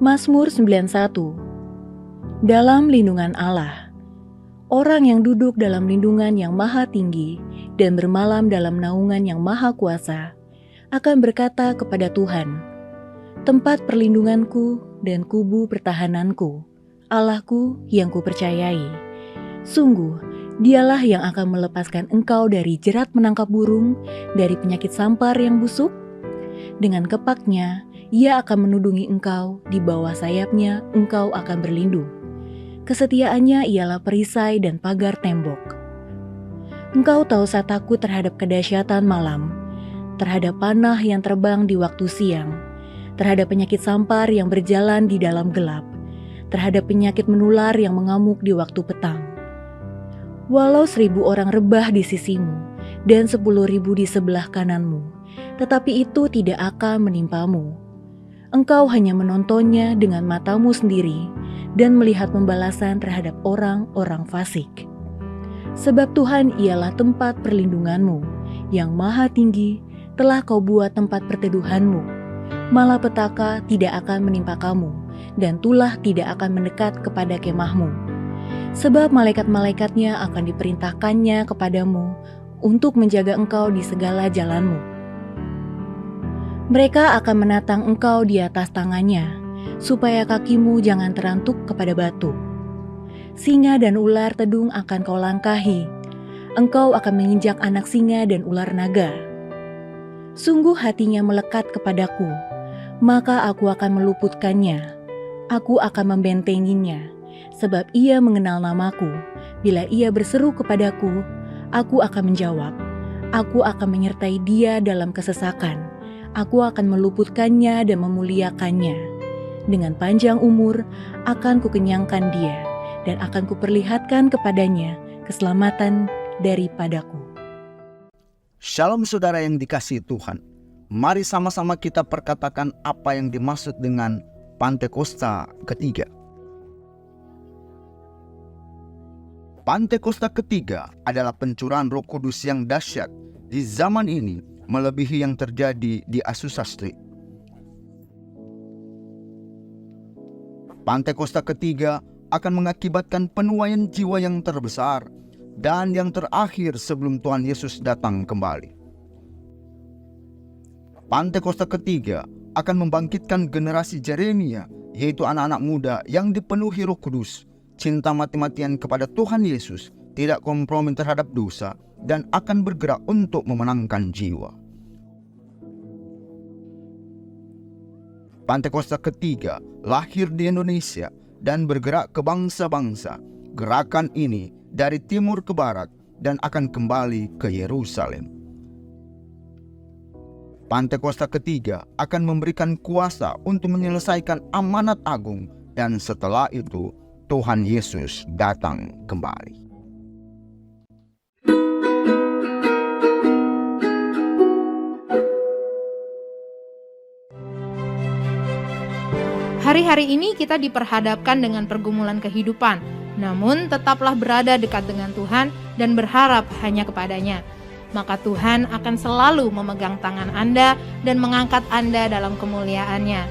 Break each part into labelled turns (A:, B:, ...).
A: Mazmur 91. Dalam lindungan Allah. Orang yang duduk dalam lindungan yang maha tinggi dan bermalam dalam naungan yang maha kuasa akan berkata kepada Tuhan, tempat perlindunganku dan kubu pertahananku, Allahku yang kupercayai. Sungguh, dialah yang akan melepaskan engkau dari jerat menangkap burung, dari penyakit sampar yang busuk. Dengan kepaknya, ia akan menudungi engkau, di bawah sayapnya engkau akan berlindung. Kesetiaannya ialah perisai dan pagar tembok. Engkau tak usah takut terhadap kedahsyatan malam, terhadap panah yang terbang di waktu siang, terhadap penyakit sampar yang berjalan di dalam gelap, terhadap penyakit menular yang mengamuk di waktu petang. Walau 1.000 orang rebah di sisimu dan 10.000 di sebelah kananmu, tetapi itu tidak akan menimpamu. Engkau hanya menontonnya dengan matamu sendiri dan melihat pembalasan terhadap orang-orang fasik. Sebab Tuhan ialah tempat perlindunganmu, yang maha tinggi telah kau buat tempat perteduhanmu. Malapetaka tidak akan menimpa kamu, dan tulah tidak akan mendekat kepada kemahmu. Sebab malaikat-malaikatnya akan diperintahkannya kepadamu untuk menjaga engkau di segala jalanmu. Mereka akan menatang engkau di atas tangannya, supaya kakimu jangan terantuk kepada batu. Singa dan ular tedung akan kau langkahi, engkau akan menginjak anak singa dan ular naga. Sungguh hatinya melekat kepadaku, maka aku akan meluputkannya, aku akan membentenginya, sebab ia mengenal namaku. Bila ia berseru kepadaku, aku akan menjawab, aku akan menyertai dia dalam kesesakan. Aku akan meluputkannya dan memuliakannya. Dengan panjang umur akan kukenyangkan dia, dan akan kuperlihatkan kepadanya keselamatan daripadaku.
B: Shalom saudara yang dikasihi Tuhan. Mari sama-sama kita perkatakan apa yang dimaksud dengan Pantekosta ketiga. Pantekosta ketiga adalah pencurahan Roh Kudus yang dahsyat di zaman ini, melebihi yang terjadi di Azusa Street. Pantekosta ketiga akan mengakibatkan penuaian jiwa yang terbesar dan yang terakhir sebelum Tuhan Yesus datang kembali. Pantekosta ketiga akan membangkitkan generasi Yeremia, yaitu anak-anak muda yang dipenuhi Roh Kudus, cinta mati-matian kepada Tuhan Yesus, tidak kompromi terhadap dosa, dan akan bergerak untuk memenangkan jiwa. Pantekosta ketiga lahir di Indonesia dan bergerak ke bangsa-bangsa. Gerakan ini dari timur ke barat dan akan kembali ke Yerusalem. Pantekosta ketiga akan memberikan kuasa untuk menyelesaikan amanat agung, dan setelah itu Tuhan Yesus datang kembali.
C: Hari-hari ini kita diperhadapkan dengan pergumulan kehidupan, namun tetaplah berada dekat dengan Tuhan dan berharap hanya kepadanya. Maka Tuhan akan selalu memegang tangan Anda dan mengangkat Anda dalam kemuliaannya.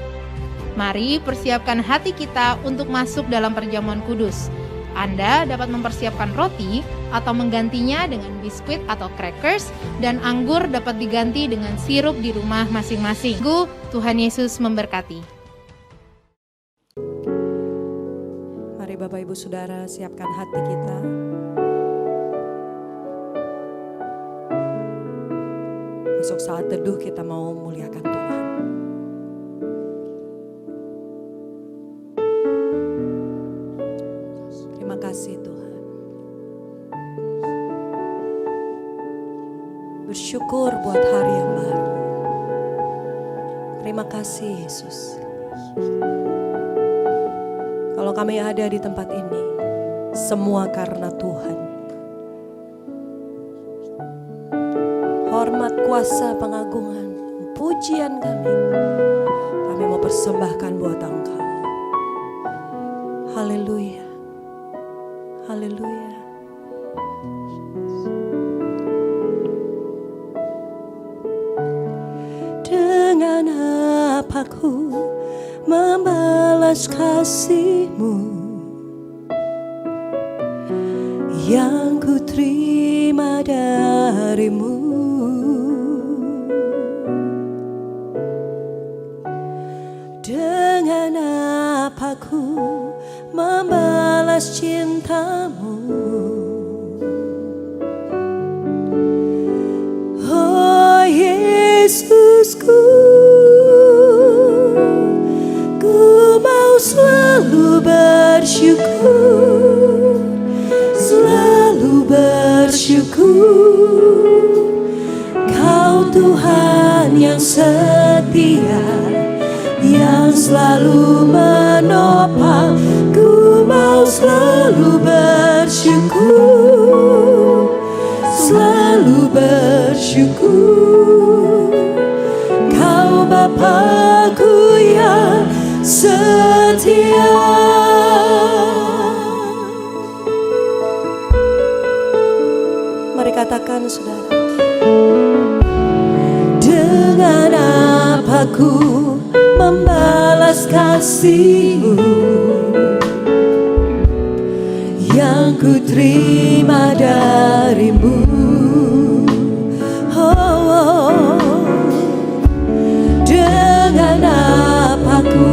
C: Mari persiapkan hati kita untuk masuk dalam perjamuan kudus. Anda dapat mempersiapkan roti atau menggantinya dengan biskuit atau crackers, dan anggur dapat diganti dengan sirup di rumah masing-masing. Tuhan Yesus memberkati.
D: Mari Bapak Ibu Saudara siapkan hati kita. Masuk saat teduh kita mau muliakan Tuhan. Terima kasih Tuhan. Bersyukur buat hari yang baru. Terima kasih Yesus. Kalau kami ada di tempat ini, semua karena Tuhan. Hormat, kuasa, pengagungan, pujian kami mau persembahkan buat Engkau. Haleluya, haleluya. apaku membalas kasih-Mu yang ku terima dari-Mu. Dengan apaku membalas cinta-Mu, oh Yesusku, ku mau selalu bersyukur, selalu bersyukur. Kau Tuhan yang setia, yang selalu menopang. Ku mau selalu bersyukur, selalu bersyukur. Kau Bapa-Ku yang setia. Mari katakan saudara. Dengan apaku membalas kasih-Mu yang ku terima dari-Mu, oh. Dengan apaku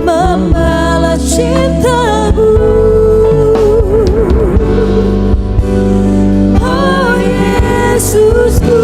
D: membalas cinta-Mu, oh Yesusku.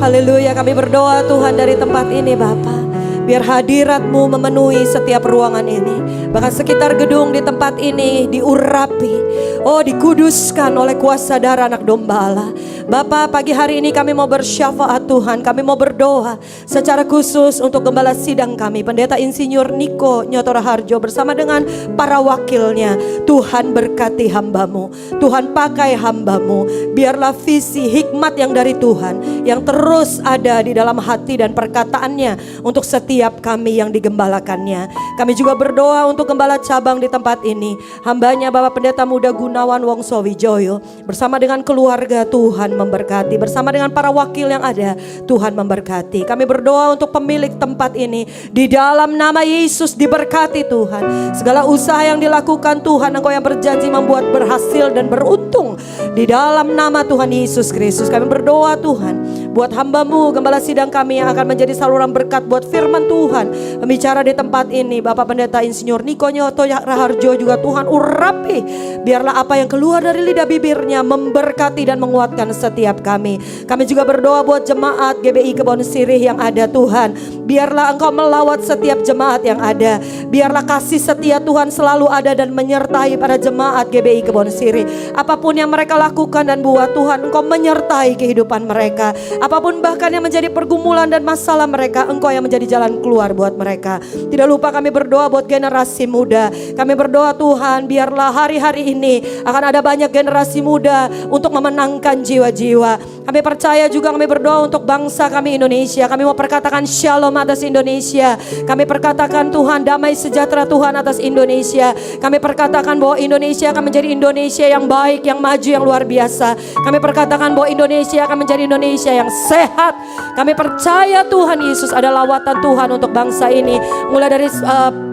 D: Haleluya, kami berdoa Tuhan dari tempat ini Bapa. Biar hadirat-Mu memenuhi setiap ruangan ini. Bahkan sekitar gedung di tempat ini diurapi, dikuduskan oleh kuasa darah anak domba Allah. Bapa, pagi hari ini kami mau bersyafaat Tuhan. Kami mau berdoa secara khusus untuk gembala sidang kami, Pendeta Insinyur Niko Nyoto Raharjo bersama dengan para wakilnya. Tuhan berkati hamba-Mu, Tuhan pakai hamba-Mu. Biarlah visi hikmat yang dari Tuhan yang terus ada di dalam hati dan perkataannya untuk setiap kami yang digembalakannya. Kami juga berdoa untuk gembala cabang di tempat ini, hambanya Bapak Pendeta Muda Gunawan Wongso Wijoyo bersama dengan keluarga. Tuhan memberkati, bersama dengan para wakil yang ada, Tuhan memberkati. Kami berdoa untuk pemilik tempat ini, di dalam nama Yesus diberkati Tuhan. Segala usaha yang dilakukan Tuhan, Engkau yang berjanji membuat berhasil dan beruntung. Di dalam nama Tuhan Yesus Kristus kami berdoa Tuhan, buat hamba-Mu, gembala sidang kami yang akan menjadi saluran berkat buat firman Tuhan. Pembicara di tempat ini Bapak Pendeta Insinyur Niko Nyoto Raharjo juga Tuhan urapi. Biarlah apa yang keluar dari lidah bibirnya memberkati dan menguatkan setiap kami. Kami juga berdoa buat jemaat GBI Kebon Sirih yang ada Tuhan. Biarlah Engkau melawat setiap jemaat yang ada. Biarlah kasih setia Tuhan selalu ada dan menyertai para jemaat GBI Kebon Sirih. Apapun yang mereka lakukan dan buat Tuhan, Engkau menyertai kehidupan mereka. Apapun bahkan yang menjadi pergumulan dan masalah mereka, Engkau yang menjadi jalan keluar buat mereka. Tidak lupa kami berdoa buat generasi muda. Kami berdoa Tuhan, biarlah hari-hari ini akan ada banyak generasi muda untuk memenangkan jiwa-jiwa. Kami percaya juga, kami berdoa untuk bangsa kami Indonesia. Kami mau perkatakan shalom atas Indonesia. Kami perkatakan Tuhan damai sejahtera Tuhan atas Indonesia. Kami perkatakan bahwa Indonesia akan menjadi Indonesia yang baik, yang maju, yang luar biasa. Kami perkatakan bahwa Indonesia akan menjadi Indonesia yang sehat. Kami percaya Tuhan Yesus ada lawatan Tuhan untuk bangsa ini. Mulai dari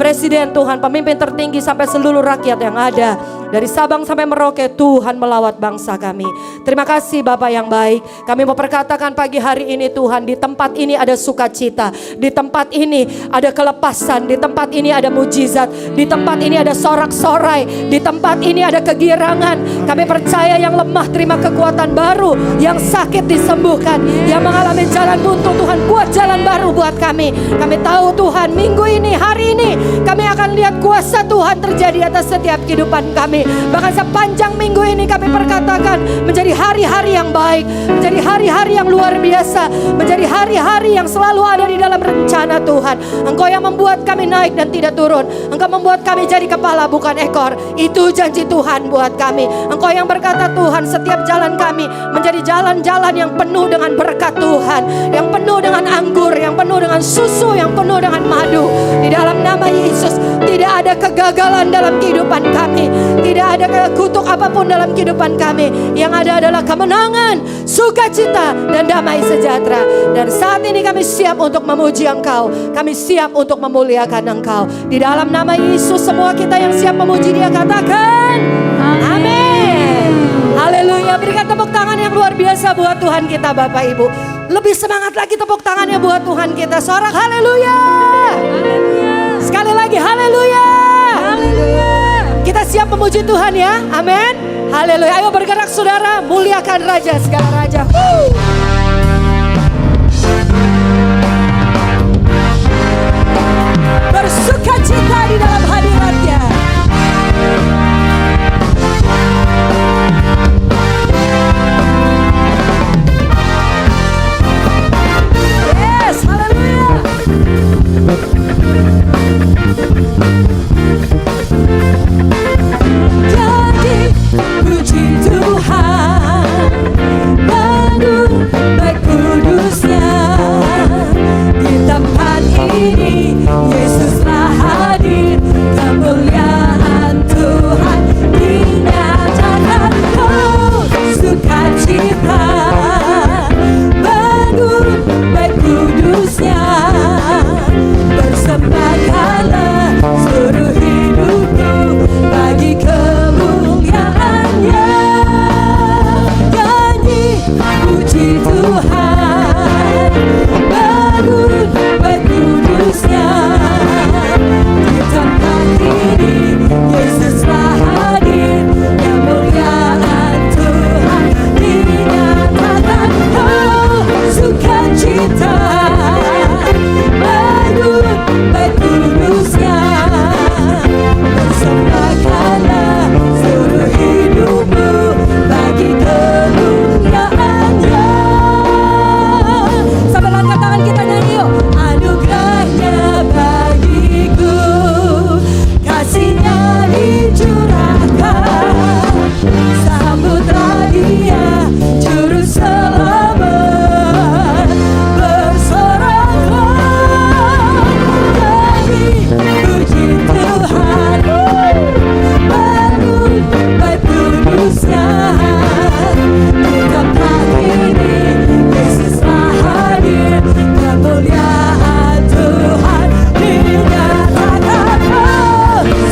D: presiden Tuhan, pemimpin tertinggi sampai seluruh rakyat yang ada. Dari Sabang sampai Merauke, Tuhan melawat bangsa kami. Terima kasih Bapak yang baik. Kami mau perkatakan pagi hari ini Tuhan, di tempat ini ada sukacita, di tempat ini ada kelepasan, di tempat ini ada mujizat, di tempat ini ada sorak-sorai, di tempat ini ada kegirangan. Kami percaya yang lemah terima kekuatan baru, yang sakit disembuhkan, yang mengalami jalan buntu Tuhan buat jalan baru buat kami. Kami tahu Tuhan, minggu ini, hari ini kami akan lihat kuasa Tuhan terjadi atas setiap kehidupan kami. Bahkan sepanjang minggu ini kami perkatakan menjadi hari-hari yang baik, menjadi hari-hari yang luar biasa, menjadi hari-hari yang selalu ada di dalam rencana Tuhan. Engkau yang membuat kami naik dan tidak turun. Engkau membuat kami jadi kepala bukan ekor. Itu janji Tuhan buat kami. Engkau yang berkata Tuhan, setiap jalan kami menjadi jalan-jalan yang penuh dengan berkat Tuhan, yang penuh dengan anggur, yang penuh dengan susu, yang penuh dengan madu. Di dalam nama Yesus tidak ada kegagalan dalam kehidupan kami. Tidak ada kutuk apapun dalam kehidupan kami. Yang ada adalah kemenangan, sukacita, dan damai sejahtera. Dan saat ini kami siap untuk memuji Engkau. Kami siap untuk memuliakan Engkau. Di dalam nama Yesus, semua kita yang siap memuji Dia katakan amin. Haleluya. Berikan tepuk tangan yang luar biasa buat Tuhan kita Bapak Ibu. Lebih semangat lagi tepuk tangannya buat Tuhan kita. Sorak haleluya. Sekali lagi haleluya. Kita siap memuji Tuhan ya. Amin. Haleluya. Ayo bergerak saudara, muliakan Raja segala raja. Bersukacita di dalam hadirat-Nya. Yes, haleluya. Jadi puji Tuhan, sukacita bangun baik kudusnya, persembahkanlah seluruh hidupmu bagi kemuliaan-Nya. Sambil angkat tangan kita nyanyi yuk. Anugerahnya bagiku, kasih-Nya dicurahkan, sambutlah Dia juru selamat, bersoraklah nyanyi puji Tuhan, bangun baik kudusnya, tetaplah ini Yesuslah hadir, kemuliaan Tuhan dinyatakan.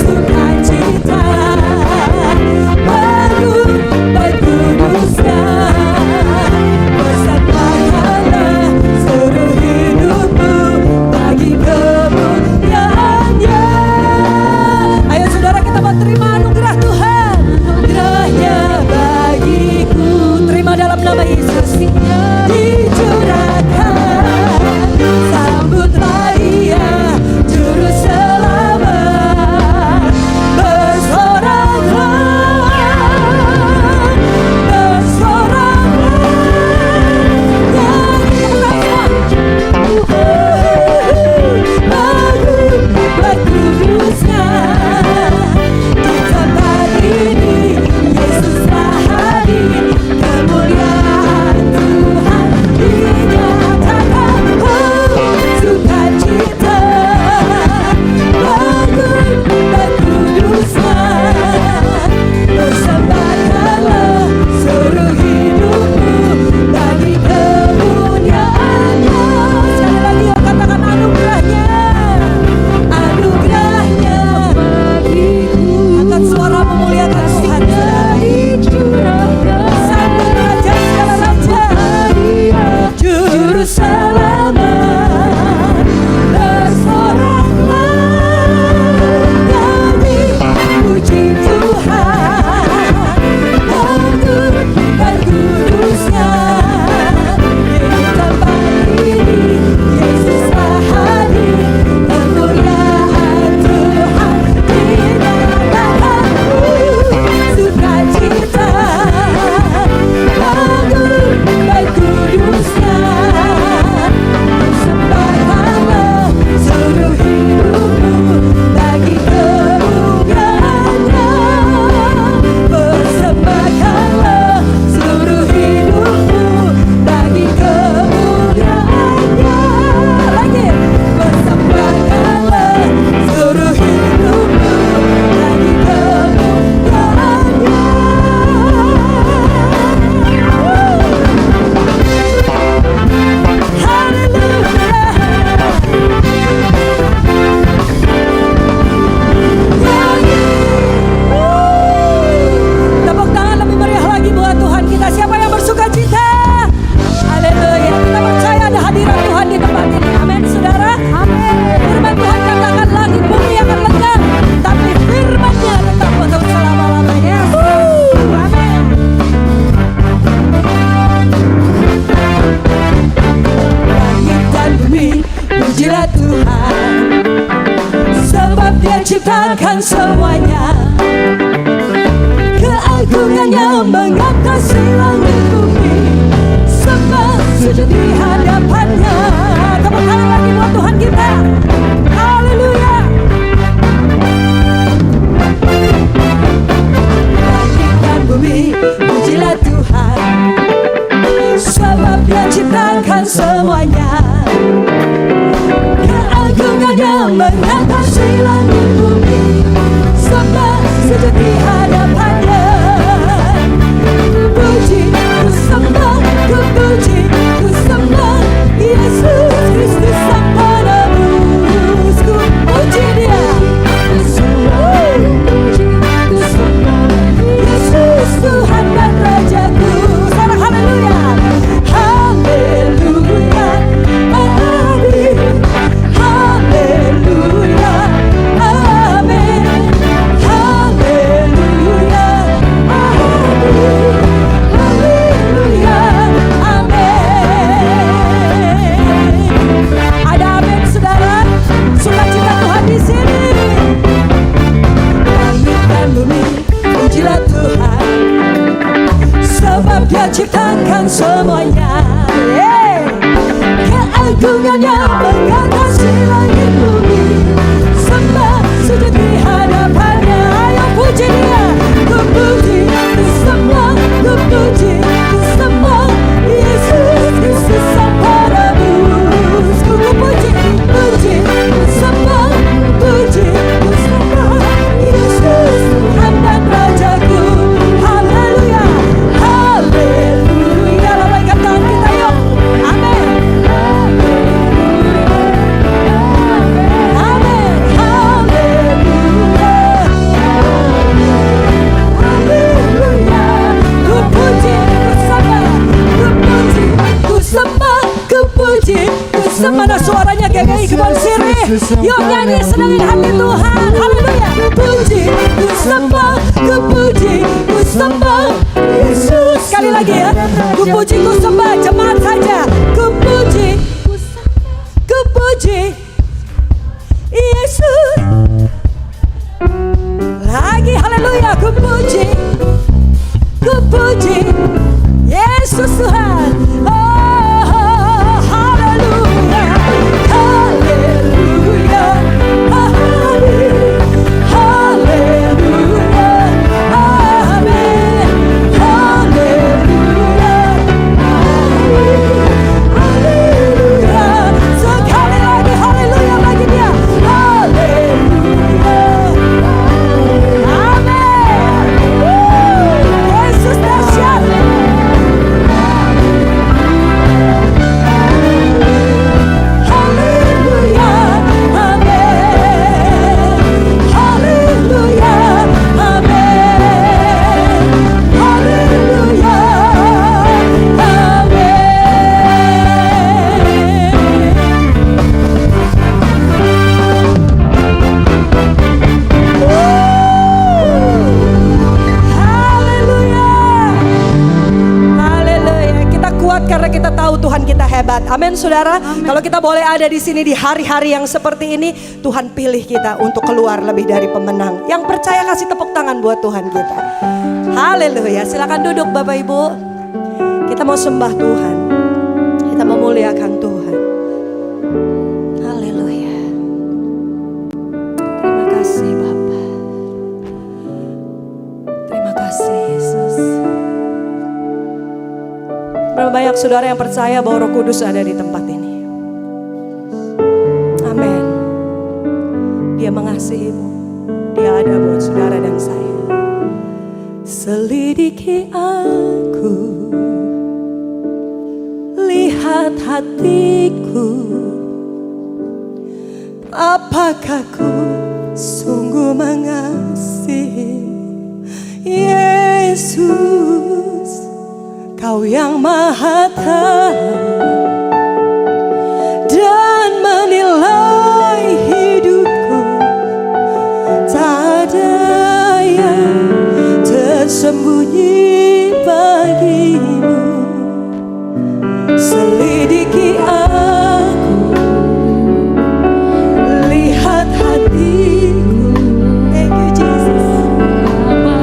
D: Sukacita bangun baik kudusnya, persembahkanlah seluruh hidupmu bagi kemuliaan-Nya. Ayo saudara, kita mau terima anugerah Tuhan. Anugerahnya bagiku, terima dalam nama Yesus. Dicurahkan, sambutlah Dia juru selamat, bersoraklah, bangun baik kudusnya, di tempat ini Yesuslah hadir, kemuliaan Tuhan dinyatakan. Sukacita bangun baik kudusnya, persembahkanlah seluruh hidupmu bagi kemuliaan-Nya. Sekali lagi yuk katakan anugerahnya, anugerahnya bagiku. Angkat suara memuliakan Tuhan. Sambut Raja segala raja, juru selamat, bersoraklah nyanyi puji Tuhan, bangun baik kudusnya, di tempat ini Yesuslah hadir, kemuliaan Tuhan dinyatakan. Sukacita bangun baik kudusnya, persembahkanlah seluruh hidupmu bagi kemuliaan-Nya, persembahkanlah seluruh hidupmu bagi kemuliaan-Nya. Lagi, persembahkanlah seluruh hidupmu bagi kemuliaan-Nya. Tepuk tangan lebih meriah lagi buat Tuhan kita. Siapa yang bersuka cita? Haleluya. Kita percaya ada hadirat Tuhan di tempat ini. Amin saudara. Amin. Firman Tuhan katakan langit bumi akan lenyap, tapi firman-Nya tetap untuk selama-lamanya. Amin. Langit dan bumi pujilah Tuhan, sebab Dia ciptakan semuanya. Keagungan-Nya mengatasi langit bumi, sembah sujud di hadapan-Nya. Tepuk tangan lagi buat Tuhan kita. Haleluya. Langit dan bumi pujilah Tuhan, sebab Dia ciptakan semuanya. Keagungan-Nya mengatasi langit bumi, sembah sujud di hadapan-Nya. Puji, ku sembah, ku puji, ku sembah Yesus Kristus Sang Penebus. Ku puji Dia, ku sembah, ku sembah Yesus Tuhan dan Rajaku. Salam haleluya. Haleluya. Amin. Haleluya. Amin. Haleluya. Dia ciptakan semuanya, keagungannya mengatasi langit bumi. Sembah sujud di hadapannya, ayo puji Dia. Ku puji, ku sembah, ku puji, ku sembah Yesus Kristus Sang Penebus. Ku puji, puji, ku sembah, puji, ku sembah Yesus Tuhan dan Rajaku. Haleluya, haleluya. Lambaikan tangan kita yuk. Amin. Amin. Haleluya. Haleluya. Ku puji, ku sembah, ku puji, ku sembah, ku puji, ku sembah. Nah, suaranya GGI Kebon Sirih. Yuk nyanyi senangin hati Tuhan. Haleluya. Ku puji, ku sembah, ku puji, ku sembah Yesus. Sekali lagi ya. Ku puji, ku sembah. Jemaat saja. Ku puji, ku puji Yesus. Lagi haleluya. Ku puji, ku puji Yesus Tuhan. Oh, haleluya, haleluya, haleluya, amin, haleluya, haleluya. Sekali lagi haleluya bagi Dia. Haleluya, amin. Yesus dahsyat. Haleluya, amin. Haleluya, amin. Haleluya, haleluya. Haleluya. Kita kuat karena kita tahu Tuhan kita hebat. Amin, saudara. Kalau kita boleh ada di sini di hari-hari yang seperti ini, Tuhan pilih kita untuk keluar lebih dari pemenang. Yang percaya kasih tepuk tangan buat Tuhan kita. Haleluya. Silakan duduk Bapak Ibu. Kita mau sembah Tuhan. Kita memuliakan Tuhan. Haleluya. Terima kasih Bapa. Terima kasih Yesus. Berapa banyak saudara yang percaya bahwa Roh Kudus ada di tempat ini? Amin. Dia mengasihimu. Dia ada buat saudara dan saya. Selidiki aku, lihat hatiku, apakah ku sungguh mengasihi Yesus. Kau yang maha tahu dan menilai hidupku, tak ada yang tersembunyi bagimu. Selidiki aku, lihat hatiku. Thank you Jesus.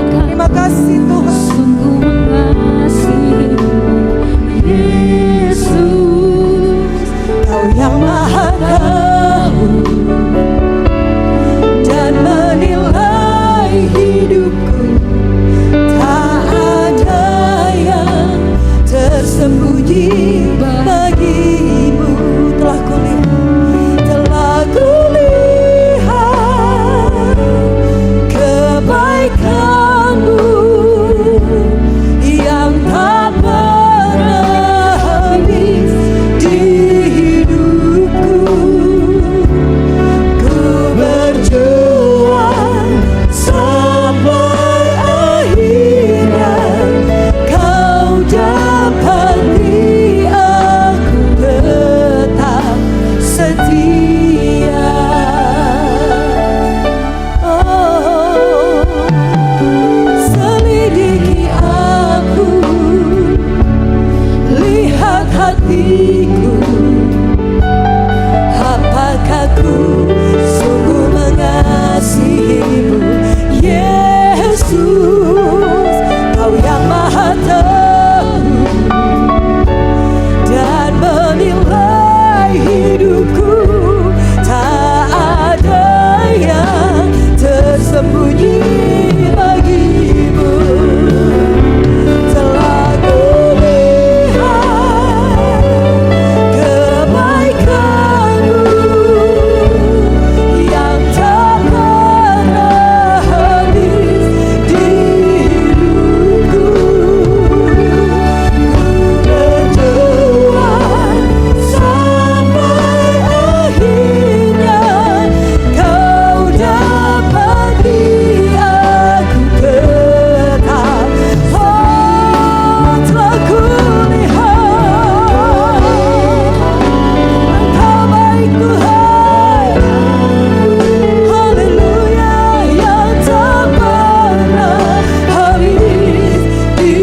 D: Terima kasih Tuhan.
E: Sungguh mengasihi Yesus.
D: hidupku, tak ada yang tersembunyi bagimu. Telah kulihat kebaikanmu yang tak pernah habis di hidupku. Berjuang sampai akhirnya kau dapati aku tetap. Oh, telah kulihat Engkau baik Tuhan, haleluya, yang tak pernah habis di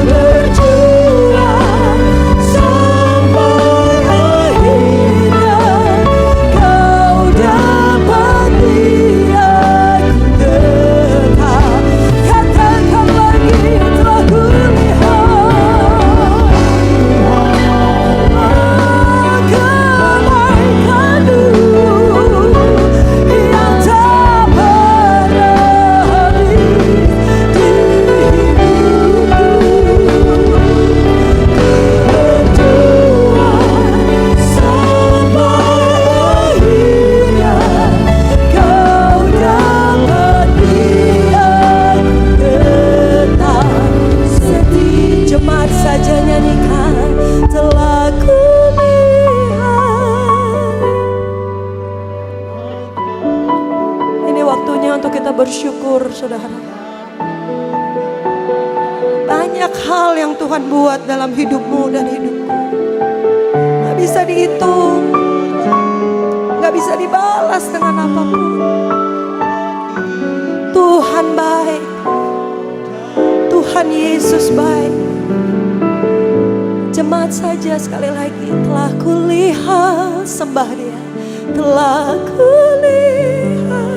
D: berjuang sampai akhirnya kau dapati aku tetap. Katakan lagi, telah kulihat kebaikanmu yang tak pernah habis di hidupku. Berjuang sampai akhirnya kau dapati aku tetap setia. Jemaat saja nyanyikan, telah kulihat. Ini waktunya untuk kita bersyukur, saudara. Banyak hal yang Tuhan buat dalam hidupmu dan hidupku, gak bisa dihitung, gak bisa dibalas dengan apapun. Tuhan baik, Tuhan Yesus baik. Jemaat saja sekali lagi, telah kulihat, sembah Dia. Telah kulihat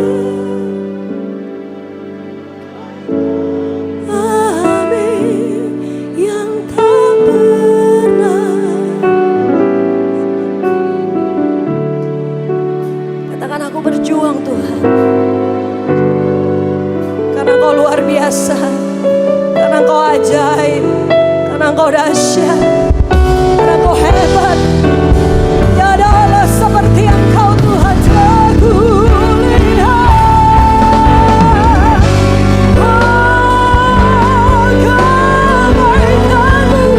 D: amin yang tak pernah. Katakan, aku berjuang Tuhan, karena Engkau luar biasa, karena Engkau ajaib, karena Engkau dahsyat, karena Engkau hebat. Tiada Allah seperti Engkau Tuhan. Telah kulihat kebaikanmu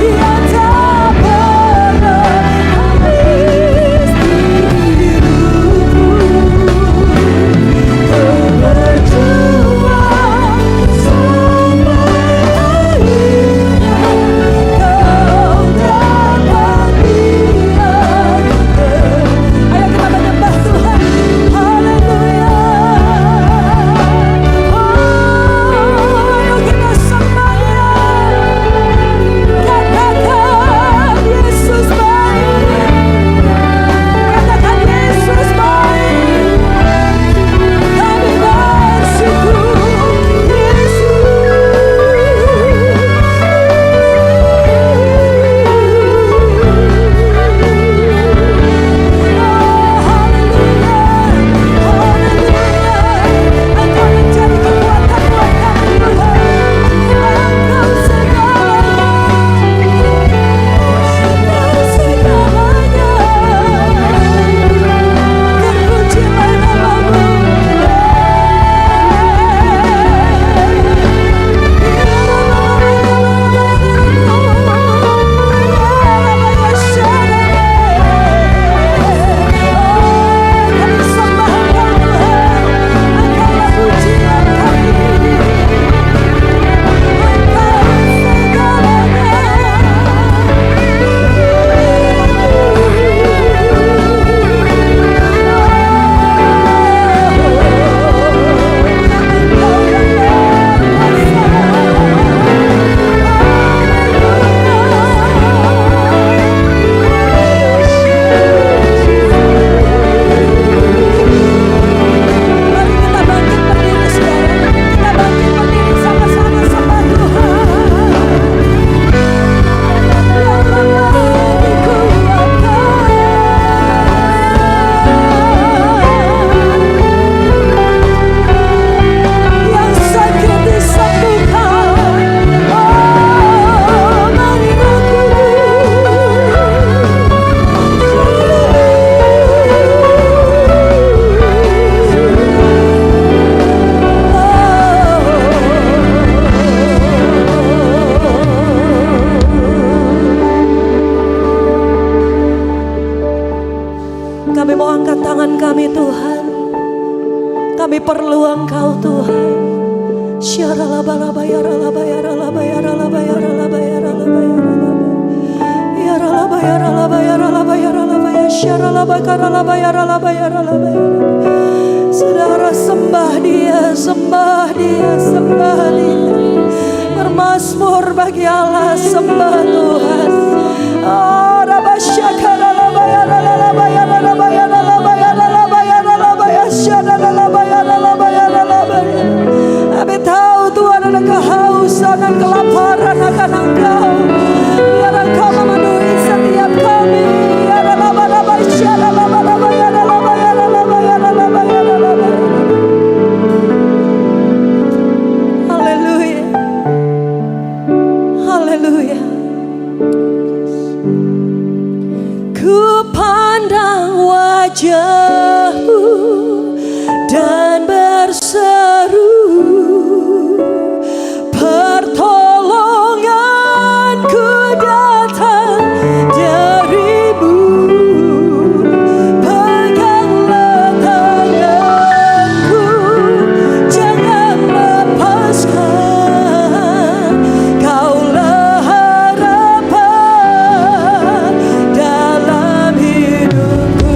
D: yang tak pernah habis di hidupku. Berjuang sampai akhirnya Kami perlu Engkau Tuhan. Saudara sembah Dia, sembah Dia, sembah Dia. Bermazmur bagi Allah, sembah Tuhan. Oh, kami tahu Tuhan ada kehausan dan kelaparan akan Engkau. Biar Engkau memenuhi setiap kami. Haleluya. Haleluya. Ku pandang wajah-Mu dan berseru, pertolonganku datang dari-Mu. Peganglah tanganku, jangan lepaskan. Kaulah harapan dalam hidupku.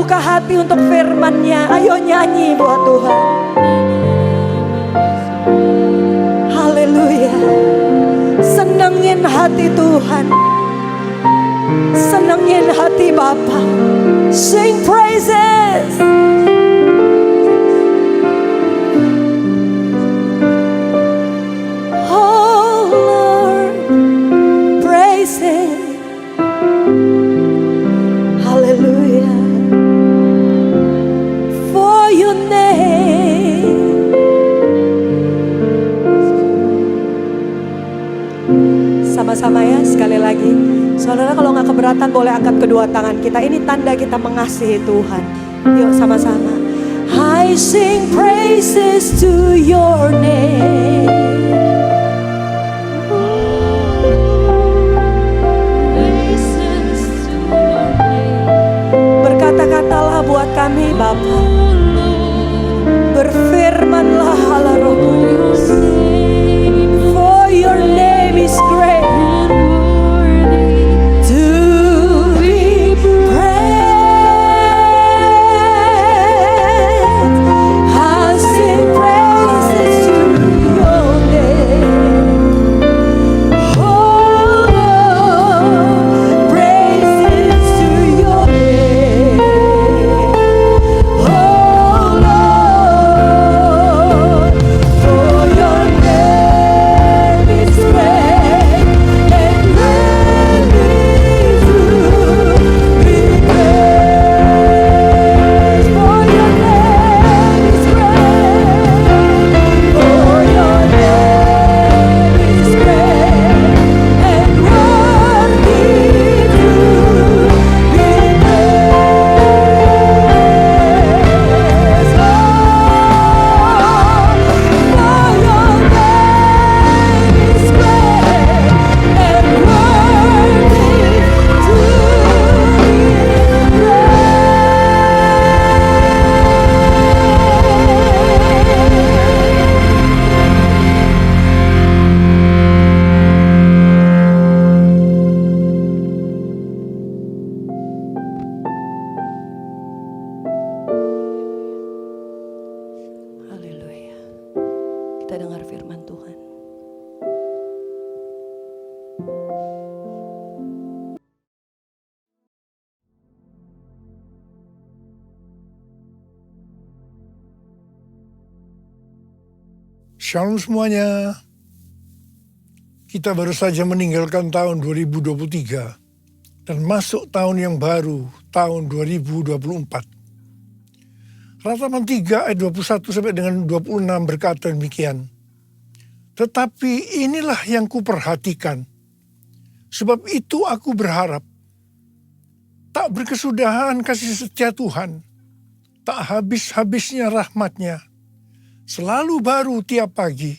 D: buka hati untuk firman-Nya. Ayo nyanyi buat Tuhan. Haleluya. Senengin hati Tuhan. Senengin hati Bapa. Sing praises. Oh Lord, praises. Hallelujah. For your name. Sama-sama ya sekali lagi. Saudara kalau nggak keberatan boleh angkat kedua tangan kita. Ini tanda kita mengasihi Tuhan. Yuk sama-sama. I sing praises to your name. Berkata-katalah buat kami Bapa. Berfirmanlah Allah Roh Kudus. For your name is great. Kita dengar firman Tuhan.
E: Shalom semuanya. Kita baru saja meninggalkan tahun 2023 dan masuk tahun yang baru, tahun 2024. Ratapan 3 ayat 21 sampai dengan 26 berkata demikian. Tetapi inilah yang kuperhatikan. Sebab itu aku berharap. Tak berkesudahan kasih setia Tuhan. Tak habis-habisnya rahmat-Nya. Selalu baru tiap pagi.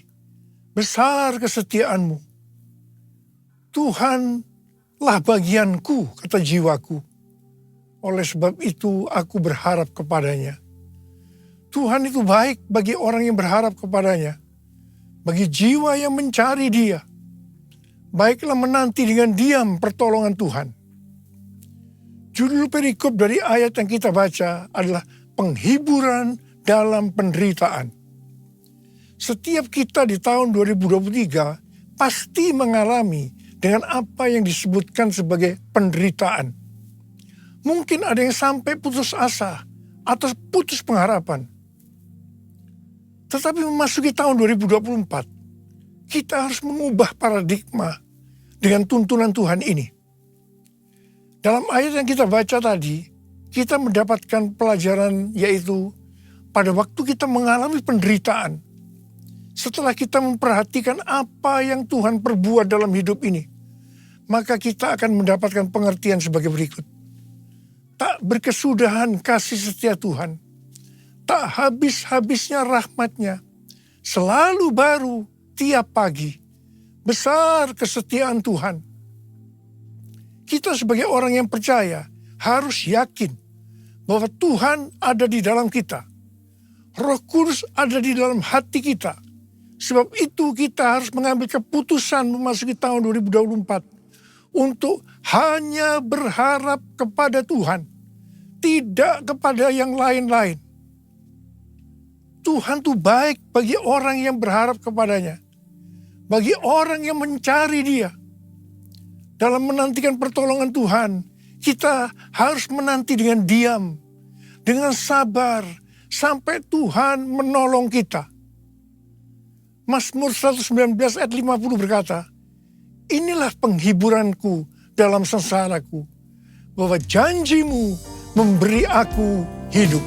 E: Besar kesetiaanmu. Tuhanlah bagianku, kata jiwaku. Oleh sebab itu aku berharap kepadanya. Tuhan itu baik bagi orang yang berharap kepadanya. Bagi jiwa yang mencari Dia. Baiklah menanti dengan diam pertolongan Tuhan. Judul perikop dari ayat yang kita baca adalah penghiburan dalam penderitaan. Setiap kita di tahun 2023 pasti mengalami dengan apa yang disebutkan sebagai penderitaan. Mungkin ada yang sampai putus asa atau putus pengharapan. Tetapi memasuki tahun 2024, kita harus mengubah paradigma dengan tuntunan Tuhan ini. Dalam ayat yang kita baca tadi, kita mendapatkan pelajaran yaitu pada waktu kita mengalami penderitaan, setelah kita memperhatikan apa yang Tuhan perbuat dalam hidup ini, maka kita akan mendapatkan pengertian sebagai berikut. Tak berkesudahan kasih setia Tuhan. Tak habis-habisnya rahmat-Nya. Selalu baru tiap pagi. Besar kesetiaan Tuhan. Kita sebagai orang yang percaya harus yakin bahwa Tuhan ada di dalam kita. Roh Kudus ada di dalam hati kita. Sebab itu kita harus mengambil keputusan memasuki tahun 2024 untuk hanya berharap kepada Tuhan. tidak kepada yang lain-lain. Tuhan tuh baik bagi orang yang berharap kepadanya. Bagi orang yang mencari Dia. Dalam menantikan pertolongan Tuhan, kita harus menanti dengan diam, dengan sabar, sampai Tuhan menolong kita. Mazmur 119 ayat 50 berkata, inilah penghiburanku dalam sengsaraku, bahwa janji-Mu memberi aku hidup.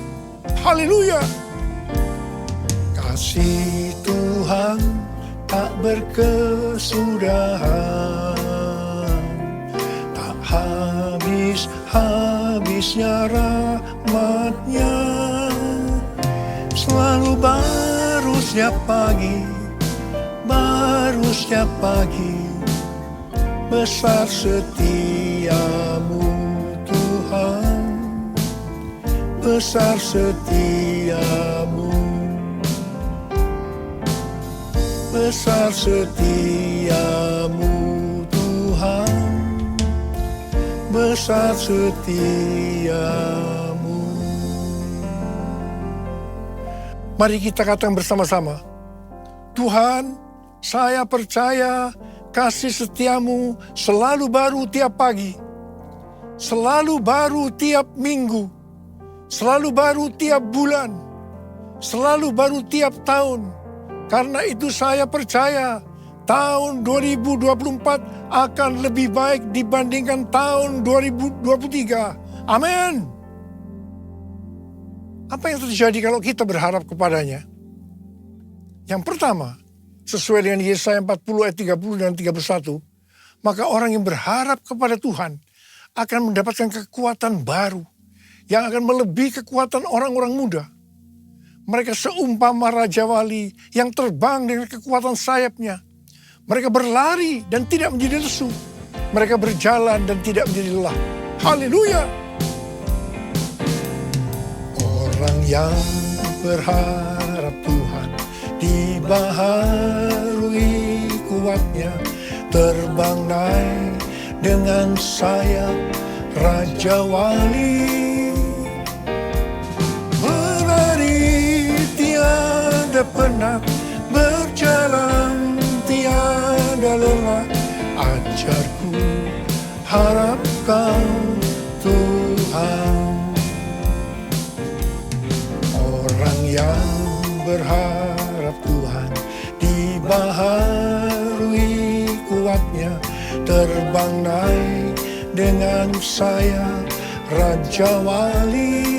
E: Haleluya! Kasih Tuhan tak berkesudahan, tak habis-habisnya rahmat-Nya. Selalu baru setiap pagi, besar setiamu Tuhan, besar setiamu, besar setiamu Tuhan, besar setiamu. Mari kita katakan bersama-sama, Tuhan, saya percaya kasih setiamu selalu baru tiap pagi, selalu baru tiap minggu, selalu baru tiap bulan, selalu baru tiap tahun. Karena itu saya percaya tahun 2024 akan lebih baik dibandingkan tahun 2023. Amin. Apa yang terjadi kalau kita berharap kepadanya? Yang pertama, sesuai dengan Yesaya 40 ayat 30 dan 31, maka orang yang berharap kepada Tuhan akan mendapatkan kekuatan baru yang akan melebihi kekuatan orang-orang muda. Mereka seumpama Raja Wali yang terbang dengan kekuatan sayapnya. Mereka berlari dan tidak menjadi lesu. Mereka berjalan dan tidak menjadi lelah. Haleluya! Orang yang berharap Tuhan dibaharui kuatnya, terbang naik dengan sayap Raja Wali. Tiada penat, berjalan tiada lelah. Ajarku, harap Kau Tuhan. Orang yang berharap Tuhan dibaharui kuatnya, terbang naik dengan sayap Raja Wali.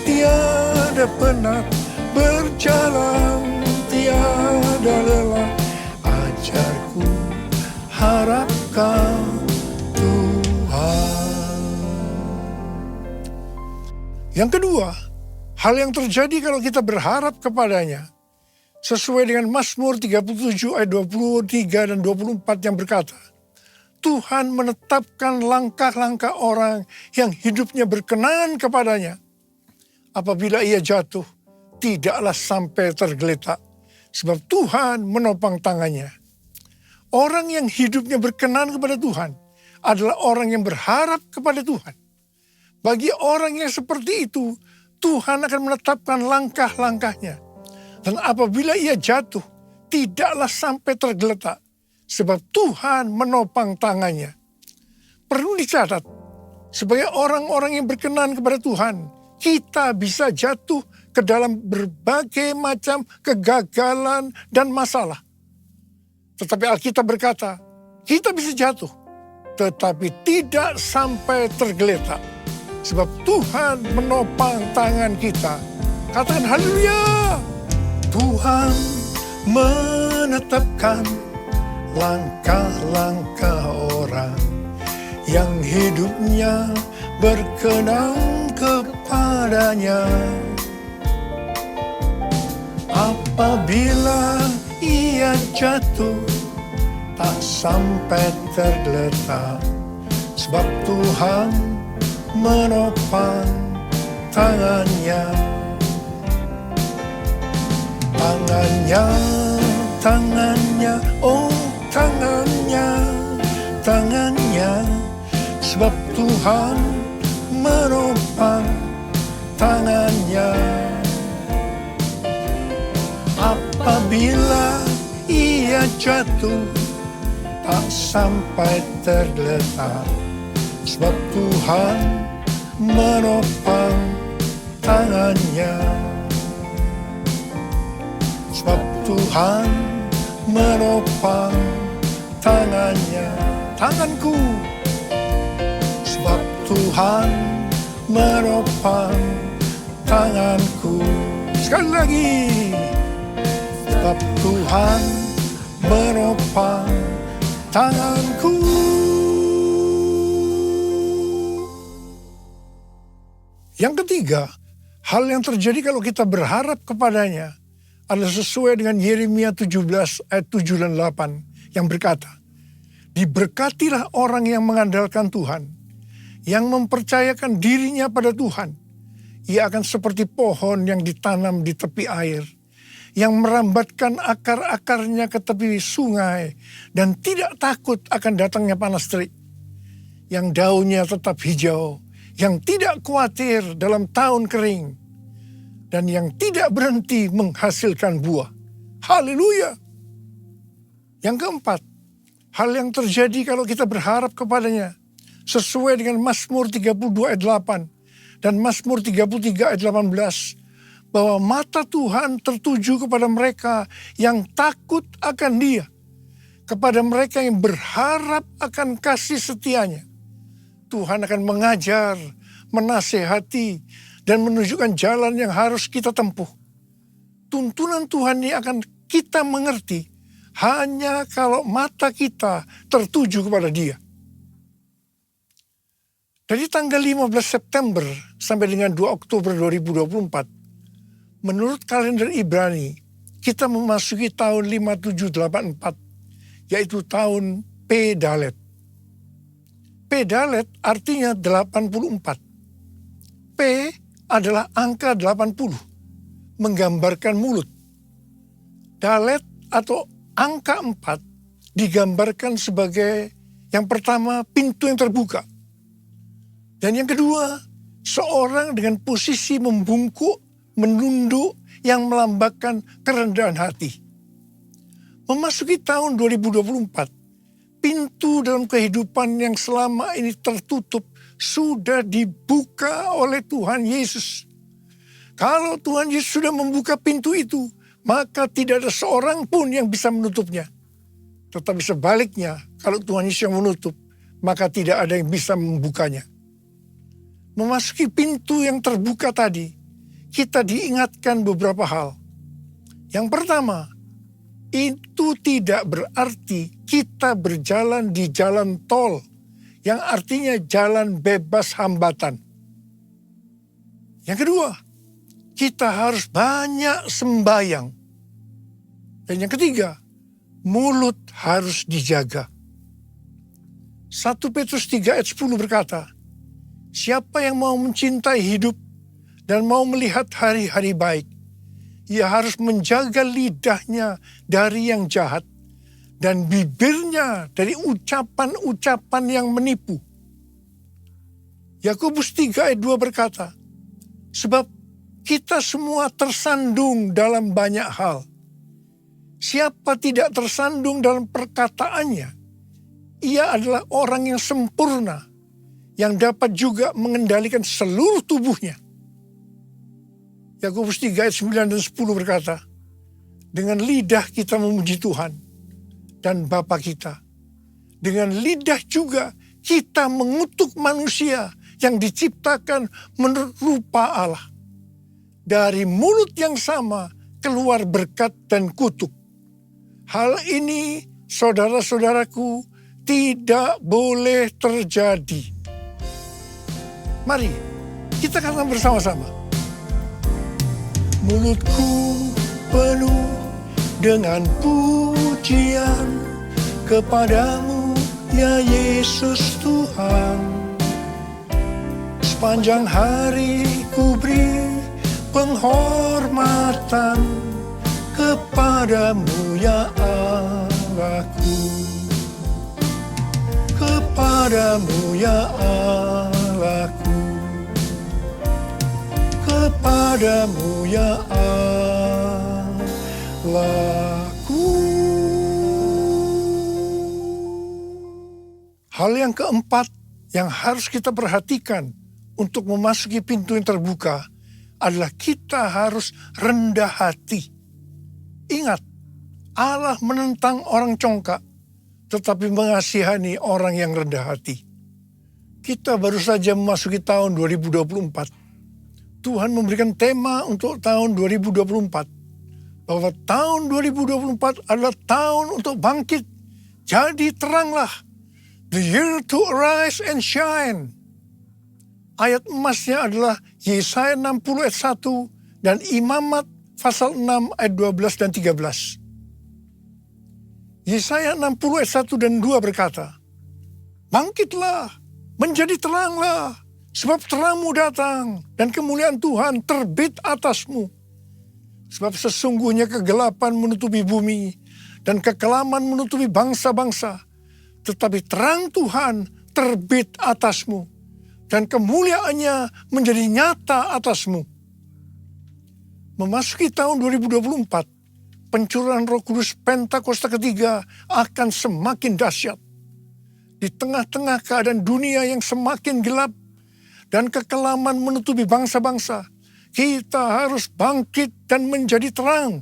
E: Tiada penat, berjalan tiada lelah. Ajarku, harap Kau Tuhan. Yang kedua, hal yang terjadi kalau kita berharap kepadanya, sesuai dengan Mazmur 37 ayat 23 dan 24 yang berkata, Tuhan menetapkan langkah-langkah orang yang hidupnya berkenan kepadanya. Apabila ia jatuh, tidaklah sampai tergeletak, sebab Tuhan menopang tangannya. Orang yang hidupnya berkenan kepada Tuhan adalah orang yang berharap kepada Tuhan. Bagi orang yang seperti itu, Tuhan akan menetapkan langkah-langkahnya. Dan apabila ia jatuh, tidaklah sampai tergeletak, sebab Tuhan menopang tangannya. Perlu dicatat, sebagai orang-orang yang berkenan kepada Tuhan, kita bisa jatuh ke dalam berbagai macam kegagalan dan masalah. Tetapi Alkitab berkata, kita bisa jatuh, tetapi tidak sampai tergeletak. Sebab Tuhan menopang tangan kita. Katakan haleluya. Tuhan menetapkan langkah-langkah orang yang hidupnya berkenan kepadanya. Apabila ia jatuh, tak sampai tergeletak, sebab Tuhan menopang tangannya. Tangannya, tangannya, oh tangannya, tangannya Tuhan menopang tangannya. Apabila ia jatuh, tak sampai tergeletak, sebab Tuhan menopang tangannya. Sebab Tuhan menopang tangannya. Tanganku, sebab Tuhan menopang tanganku. Sekali lagi, sebab Tuhan menopang tanganku. Yang ketiga, hal yang terjadi kalau kita berharap kepadanya adalah sesuai dengan Yeremia 17 ayat 7 dan 8 yang berkata, diberkatilah orang yang mengandalkan Tuhan, yang mempercayakan dirinya pada Tuhan. Ia akan seperti pohon yang ditanam di tepi air, yang merambatkan akar-akarnya ke tepi sungai, dan tidak takut akan datangnya panas terik. Yang daunnya tetap hijau, yang tidak khawatir dalam tahun kering, dan yang tidak berhenti menghasilkan buah. Haleluya. Yang keempat, hal yang terjadi kalau kita berharap kepadanya sesuai dengan Mazmur 32 ayat 8 dan Mazmur 33 ayat 18, bahwa mata Tuhan tertuju kepada mereka yang takut akan Dia, kepada mereka yang berharap akan kasih setianya. Tuhan akan mengajar, menasehati, dan menunjukkan jalan yang harus kita tempuh. Tuntunan Tuhan ini akan kita mengerti hanya kalau mata kita tertuju kepada Dia. Dari tanggal 15 September sampai dengan 2 Oktober 2024, menurut kalender Ibrani, kita memasuki tahun 5784, yaitu tahun P Dalet. P Dalet artinya 84. P adalah angka 80, menggambarkan mulut. Dalet atau angka 4 digambarkan sebagai yang pertama, pintu yang terbuka. Dan yang kedua, seorang dengan posisi membungkuk, menunduk, yang melambangkan kerendahan hati. Memasuki tahun 2024, pintu dalam kehidupan yang selama ini tertutup sudah dibuka oleh Tuhan Yesus. Kalau Tuhan Yesus sudah membuka pintu itu, maka tidak ada seorang pun yang bisa menutupnya. Tetapi sebaliknya, kalau Tuhan Yesus yang menutup, maka tidak ada yang bisa membukanya. Memasuki pintu yang terbuka tadi, kita diingatkan beberapa hal. Yang pertama, itu tidak berarti kita berjalan di jalan tol, yang artinya jalan bebas hambatan. Yang kedua, kita harus banyak sembahyang. Dan yang ketiga, mulut harus dijaga. 1 Petrus 3 ayat 10 berkata, siapa yang mau mencintai hidup dan mau melihat hari-hari baik, ia harus menjaga lidahnya dari yang jahat dan bibirnya dari ucapan-ucapan yang menipu. Yakobus 3 ayat 2 berkata, sebab kita semua tersandung dalam banyak hal. Siapa tidak tersandung dalam perkataannya, ia adalah orang yang sempurna, yang dapat juga mengendalikan seluruh tubuhnya. Yakobus 3 ayat 9 dan 10 berkata, dengan lidah kita memuji Tuhan dan Bapa kita. Dengan lidah juga kita mengutuk manusia yang diciptakan menurut rupa Allah. Dari mulut yang sama keluar berkat dan kutuk. Hal ini, saudara-saudaraku, tidak boleh terjadi. Mari kita katakan bersama-sama. Mulutku penuh dengan pujian kepadamu, ya Yesus Tuhan. Sepanjang hari ku beri penghormatan kepadamu, ya Allahku. Kepadamu, ya Allah. nyataku kepadamu ya Allahku. Hal yang keempat yang harus kita perhatikan untuk memasuki pintu yang terbuka adalah kita harus rendah hati. Ingat, Allah menentang orang congkak, tetapi mengasihani orang yang rendah hati. Kita baru saja memasuki tahun 2024. Tuhan memberikan tema untuk tahun 2024. Bahwa tahun 2024 adalah tahun untuk bangkit. Jadi teranglah. The year to arise and shine. Ayat emasnya adalah Yesaya 60 ayat 1 dan Imamat pasal 6 ayat 12 dan 13. Yesaya 60 ayat 1 dan 2 berkata, bangkitlah, menjadi teranglah, sebab terangmu datang dan kemuliaan Tuhan terbit atasmu. Sebab sesungguhnya kegelapan menutupi bumi dan kekelaman menutupi bangsa-bangsa. Tetapi terang Tuhan terbit atasmu dan kemuliaannya menjadi nyata atasmu. Memasuki tahun 2024, pencurahan Roh Kudus Pentakosta ketiga akan semakin dahsyat. Di tengah-tengah keadaan dunia yang semakin gelap dan kekelaman menutupi bangsa-bangsa, kita harus bangkit dan menjadi terang.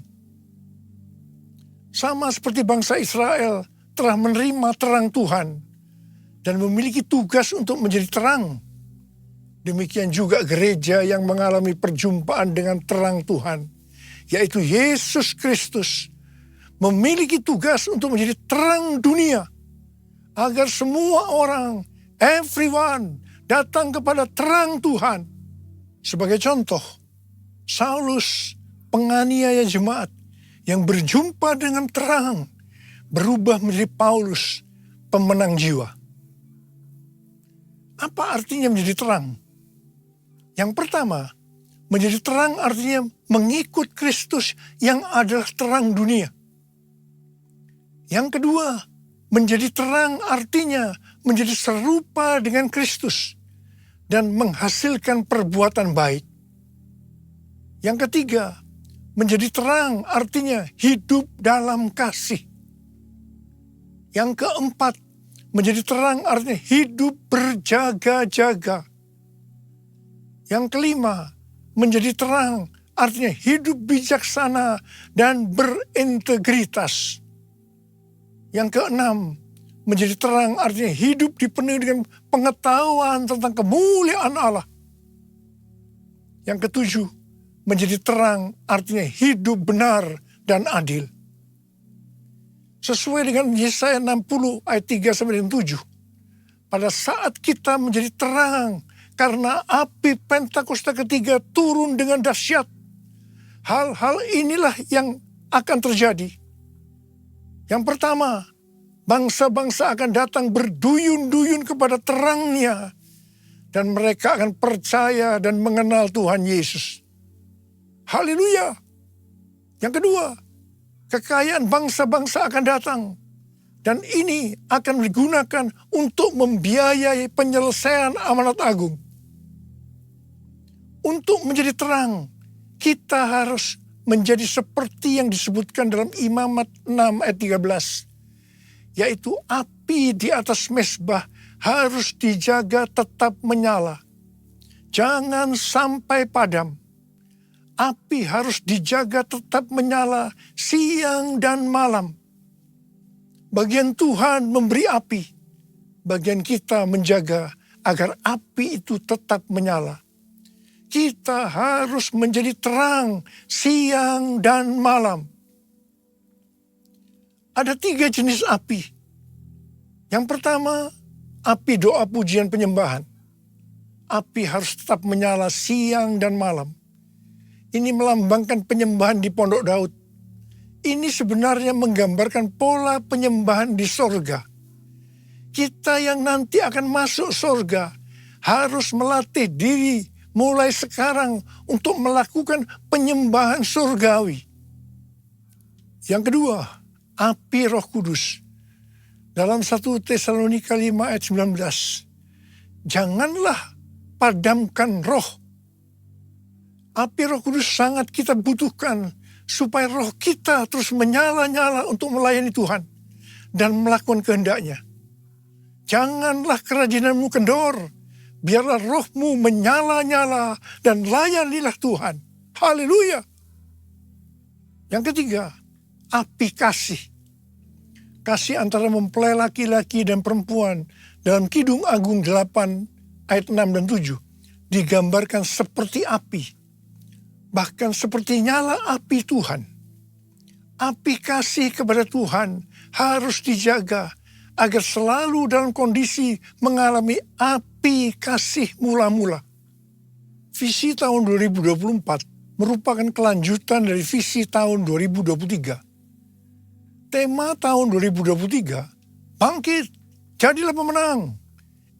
E: Sama seperti bangsa Israel telah menerima terang Tuhan dan memiliki tugas untuk menjadi terang. Demikian juga gereja yang mengalami perjumpaan dengan terang Tuhan, yaitu Yesus Kristus, memiliki tugas untuk menjadi terang dunia, agar semua orang, everyone, datang kepada terang Tuhan. Sebagai contoh, Saulus, penganiaya jemaat, yang berjumpa dengan terang, berubah menjadi Paulus, pemenang jiwa. Apa artinya menjadi terang? Yang pertama, menjadi terang artinya mengikut Kristus yang adalah terang dunia. Yang kedua, menjadi terang artinya menjadi serupa dengan Kristus dan menghasilkan perbuatan baik. Yang ketiga, menjadi terang artinya hidup dalam kasih. Yang keempat, menjadi terang artinya hidup berjaga-jaga. Yang kelima, menjadi terang artinya hidup bijaksana dan berintegritas. Yang keenam, menjadi terang artinya hidup dipenuhi dengan pengetahuan tentang kemuliaan Allah. Yang ketujuh, menjadi terang artinya hidup benar dan adil. Sesuai dengan Yesaya 60 ayat 3-7. Pada saat kita menjadi terang karena api Pentakosta ketiga turun dengan dahsyat, hal-hal inilah yang akan terjadi. Yang pertama, bangsa-bangsa akan datang berduyun-duyun kepada terangnya, dan mereka akan percaya dan mengenal Tuhan Yesus. Haleluya. Yang kedua, kekayaan bangsa-bangsa akan datang, dan ini akan digunakan untuk membiayai penyelesaian amanat agung. Untuk menjadi terang, kita harus menjadi seperti yang disebutkan dalam Imamat 6 ayat 13. Yaitu api di atas mezbah harus dijaga tetap menyala. Jangan sampai padam. Api harus dijaga tetap menyala siang dan malam. Bagian Tuhan memberi api. Bagian kita menjaga agar api itu tetap menyala. Kita harus menjadi terang siang dan malam. Ada 3 jenis api. Yang pertama, api doa pujian penyembahan. Api harus tetap menyala siang dan malam. Ini melambangkan penyembahan di Pondok Daud. Ini sebenarnya menggambarkan pola penyembahan di sorga. Kita yang nanti akan masuk sorga harus melatih diri mulai sekarang untuk melakukan penyembahan surgawi. Yang kedua, api Roh Kudus. Dalam 1 Tesalonika 5 ayat 19. Janganlah memadamkan roh. Api Roh Kudus sangat kita butuhkan supaya roh kita terus menyala-nyala untuk melayani Tuhan dan melakukan kehendak-Nya. Janganlah kerajinanmu kendor, biarlah rohmu menyala-nyala dan layanilah Tuhan. Haleluya. Yang ketiga, api kasih. Kasih antara mempelai laki-laki dan perempuan dalam Kidung Agung 8 ayat 6 dan 7 digambarkan seperti api. Bahkan seperti nyala api Tuhan. Api kasih kepada Tuhan harus dijaga agar selalu dalam kondisi mengalami api kasih mula-mula. Visi tahun 2024 merupakan kelanjutan dari visi tahun 2023. Tema tahun 2023, bangkit, jadilah pemenang.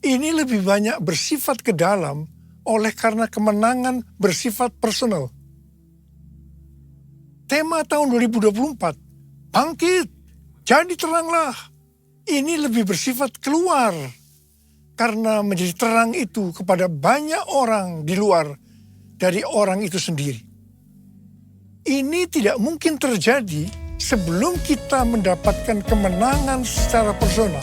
E: Ini lebih banyak bersifat ke dalam oleh karena kemenangan bersifat personal. Tema tahun 2024, bangkit, jadi teranglah. Ini lebih bersifat keluar, karena menjadi terang itu kepada banyak orang di luar dari orang itu sendiri. Ini tidak mungkin terjadi sebelum kita mendapatkan kemenangan secara personal.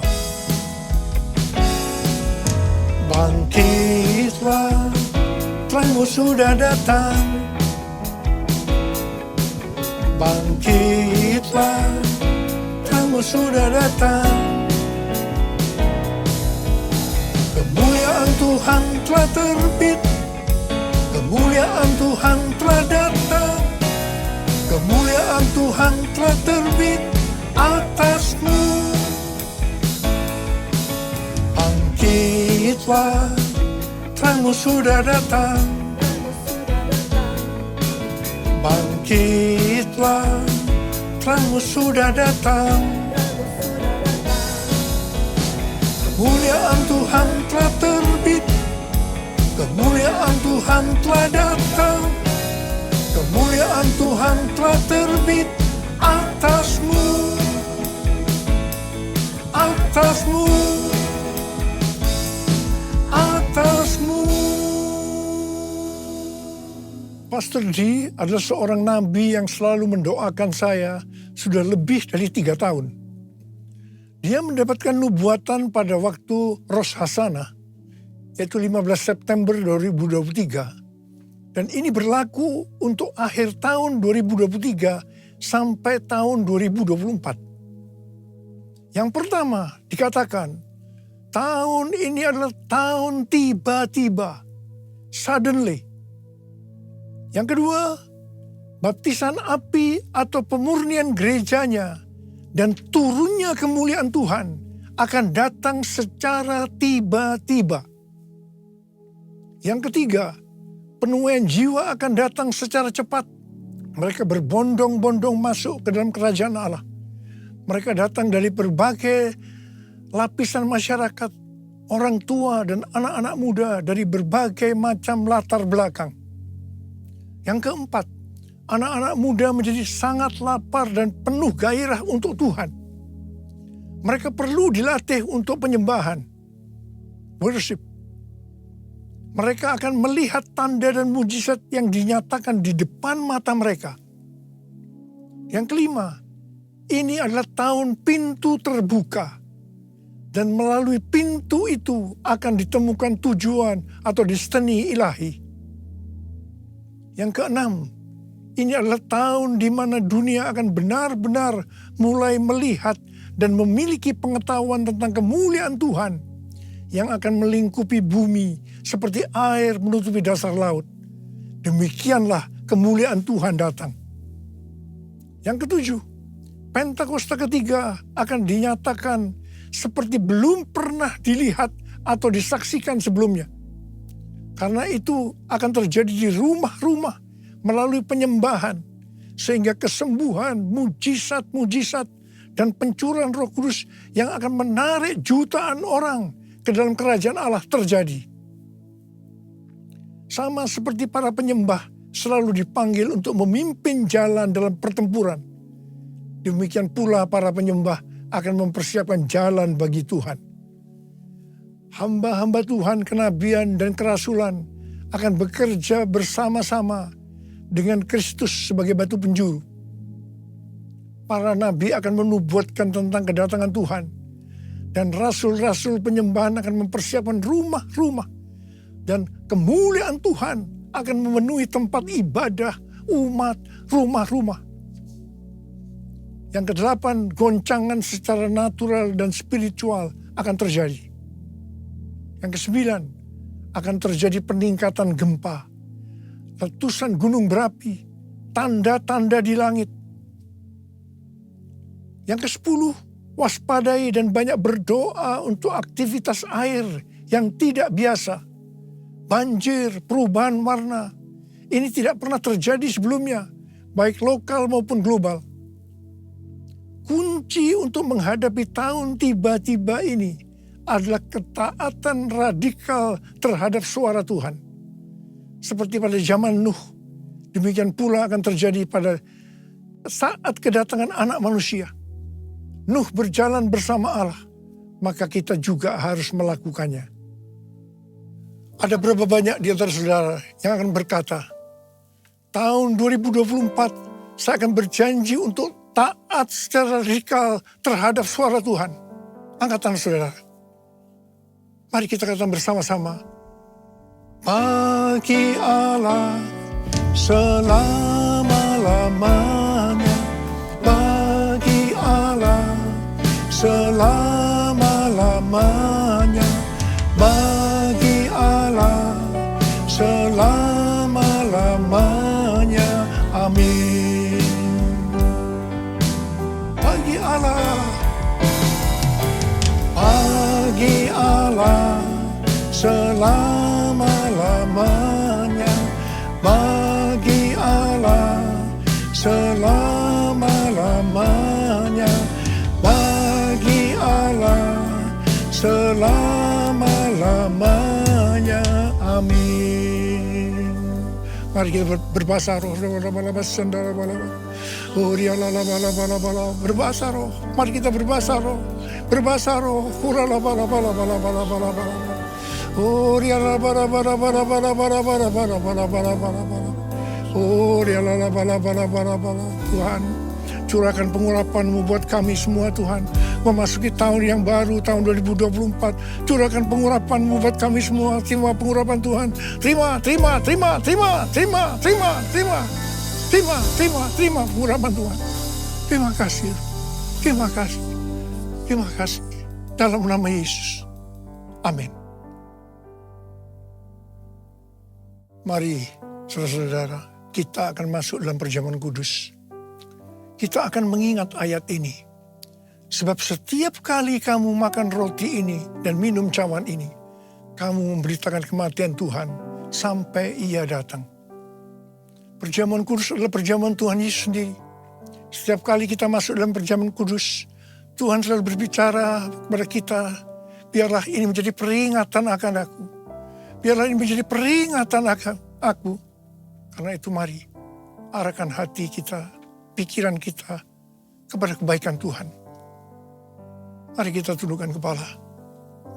E: Bangkitlah, terangmu sudah datang. Bangkitlah, terangmu sudah datang. Kemuliaan Tuhan telah terbit, kemuliaan Tuhan telah datang. Kemuliaan Tuhan telah terbit atasmu. Bangkitlah, terangmu sudah datang. Bangkitlah, terangmu sudah datang. Kemuliaan Tuhan telah terbit, kemuliaan Tuhan telah datang. Kemuliaan Tuhan telah terbit atasmu. Atasmu. Atasmu. Pastor D adalah seorang nabi yang selalu mendoakan saya sudah lebih dari 3 tahun. Dia mendapatkan nubuatan pada waktu Rosh Hashanah, yaitu 15 September 2023. Dan ini berlaku untuk akhir tahun 2023 sampai tahun 2024. Yang pertama dikatakan, tahun ini adalah tahun tiba-tiba, suddenly. Yang kedua, baptisan api atau pemurnian gerejanya dan turunnya kemuliaan Tuhan akan datang secara tiba-tiba. Yang ketiga, penuaian jiwa akan datang secara cepat. Mereka berbondong-bondong masuk ke dalam kerajaan Allah. Mereka datang dari berbagai lapisan masyarakat, orang tua dan anak-anak muda dari berbagai macam latar belakang. Yang keempat, anak-anak muda menjadi sangat lapar dan penuh gairah untuk Tuhan. Mereka perlu dilatih untuk penyembahan, worship. Mereka akan melihat tanda dan mujizat yang dinyatakan di depan mata mereka. Yang kelima, ini adalah tahun pintu terbuka. Dan melalui pintu itu akan ditemukan tujuan atau destiny ilahi. Yang keenam, ini adalah tahun di mana dunia akan benar-benar mulai melihat dan memiliki pengetahuan tentang kemuliaan Tuhan yang akan melingkupi bumi seperti air menutupi dasar laut. Demikianlah kemuliaan Tuhan datang. Yang ketujuh, Pentakosta ketiga akan dinyatakan seperti belum pernah dilihat atau disaksikan sebelumnya. Karena itu akan terjadi di rumah-rumah melalui penyembahan. Sehingga kesembuhan, mujizat-mujizat, dan pencurahan Roh Kudus yang akan menarik jutaan orang ke dalam kerajaan Allah terjadi. Sama seperti para penyembah selalu dipanggil untuk memimpin jalan dalam pertempuran. Demikian pula para penyembah akan mempersiapkan jalan bagi Tuhan. hamba-hamba Tuhan, kenabian dan kerasulan akan bekerja bersama-sama dengan Kristus sebagai batu penjuru. Para nabi akan menubuatkan tentang kedatangan Tuhan. Dan rasul-rasul penyembahan akan mempersiapkan rumah-rumah. Dan kemuliaan Tuhan akan memenuhi tempat ibadah umat, rumah-rumah. Yang kedelapan, goncangan secara natural dan spiritual akan terjadi. Yang kesembilan, akan terjadi peningkatan gempa, letusan gunung berapi, tanda-tanda di langit. Yang ke-10, waspadai dan banyak berdoa untuk aktivitas air yang tidak biasa. Banjir, perubahan warna. Ini tidak pernah terjadi sebelumnya, baik lokal maupun global. Kunci untuk menghadapi tahun tiba-tiba ini adalah ketaatan radikal terhadap suara Tuhan. Seperti pada zaman Nuh, demikian pula akan terjadi pada saat kedatangan anak manusia. Nuh berjalan bersama Allah, maka kita juga harus melakukannya. Ada berapa banyak di antara saudara yang akan berkata, tahun 2024 saya akan berjanji untuk taat secara radikal terhadap suara Tuhan. Angkat tangan saudara. Mari kita katakan bersama-sama. Bagi Allah selama-lamanya, bagi Allah selama-lamanya, bagi Allah selama-lamanya. Amin. Bagi Allah, bagi Allah selama-lamanya, bagi Allah selama-lamanya, bagi Allah selama-lamanya. Amin. Mari kita berbahasa roh. Berbahasa roh. Mari kita berbahasa roh. Berbahasa roh. Tuhan, curahkan pengurapan-Mu buat kami semua Tuhan. Memasuki tahun yang baru, tahun 2024. Curahkan pengurapan-Mu buat kami semua. Terima pengurapan Tuhan. Terima pengurapan Tuhan. Terima kasih. Dalam nama Yesus. Amin. Mari, saudara-saudara, kita akan masuk dalam perjamuan kudus. Kita akan mengingat ayat ini. Sebab setiap kali kamu makan roti ini dan minum cawan ini, kamu memberitakan kematian Tuhan sampai Ia datang. Perjamuan kudus adalah perjamuan Tuhan Yesus sendiri. Setiap kali kita masuk dalam perjamuan kudus, Tuhan selalu berbicara kepada kita, biarlah ini menjadi peringatan akan aku. Biarlah ini menjadi peringatan akan aku. Karena itu mari, arahkan hati kita, pikiran kita kepada kebaikan Tuhan. Mari kita tundukkan kepala.